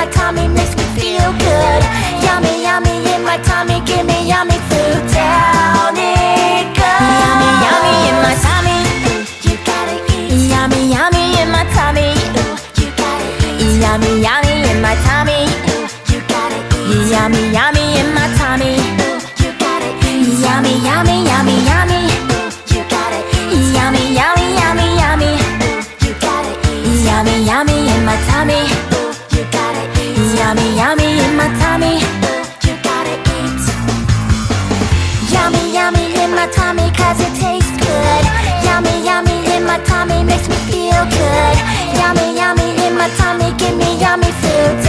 my tummy makes me feel good. Yummy, yummy in my tummy, give me yummy food. Down it goes. Yummy, yummy in my tummy. Ooh, you gotta eat. Yummy, yummy in my tummy. Ooh, you gotta eat. Yummy, yummy in my tummy. Ooh, you gotta eat. Yummy, yummy in my tummy. Ooh, you gotta eat. Yummy, yummy, yummy, yummy. Ooh, you gotta eat. Yummy, yummy, yummy, yummy. Ooh, you gotta eat. Yummy, yummy in my tummy. Ooh, you gotta eat. Yummy, yummy in my tummy. Ooh, you gotta eat. Yummy, yummy in my tummy 'cause it tastes good. Yummy, yummy in my tummy makes me feel good. Yummy, yummy in my tummy, give me yummy food.